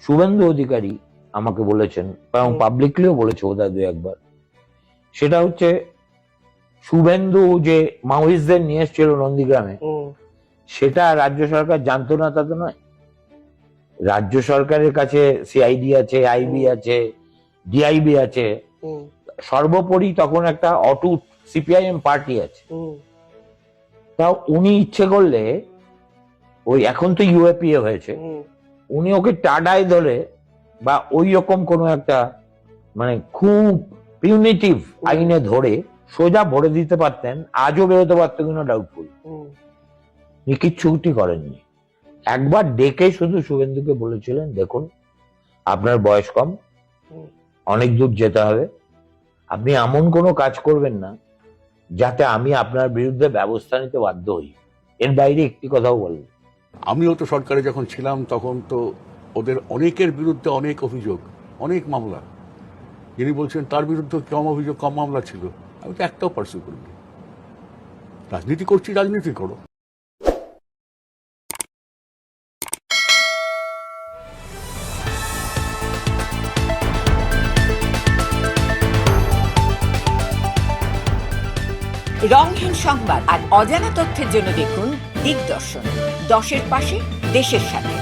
শুভেন্দু অধিকারী আমাকে বলেছেন এবং পাবলিকলিও বলেছে বোধহয় দু একবার, সেটা হচ্ছে শুভেন্দু যে মাওয়িস্টদের নিয়ে এসেছিল নন্দীগ্রামে, সেটা রাজ্য সরকার জানতো না তা তো নয়। রাজ্য সরকারের কাছে সিআইডি আছে, আইবি আছে, ডিআইবি আছে, সর্বোপরি তখন একটা অটুট সিপিআইএম পার্টি আছে। তাও উনি ইচ্ছে করলে, ওই এখন তো ইউএপিএ হয়েছে, উনি ওকে টাডায় ধরে বা ওই রকম কোনো একটা মানে খুব পিউনিটিভ আইনে ধরে সোজা ভরে দিতে পারতেন, আজও বেরোতে পারতো কিনা ডাউটফুল। উনি কিচ্ছুটি করেননি। একবার ডেকে শুধু শুভেন্দুকে বলেছিলেন, দেখুন আপনার বয়স কম, অনেক দূর যেতে হবে, আপনি এমন কোনো কাজ করবেন না যাতে আমি আপনার বিরুদ্ধে ব্যবস্থা নিতে বাধ্য হই। এর বাইরে একটি কথাও বলেন। আমিও তো সরকারে যখন ছিলাম তখন তো ওদের অনেকের বিরুদ্ধে অনেক অভিযোগ, অনেক মামলা। যিনি বলছেন তার বিরুদ্ধে কম অভিযোগ, কম মামলা ছিল, আমি তো একটাও পার্সু করিনি। রাজনীতি করছি, রাজনীতি করো। রংহীন সংবাদ আর অজানা তথ্যের জন্য দেখুন দিগদর্শন, 10-এর পাশে, দেশের সাথে।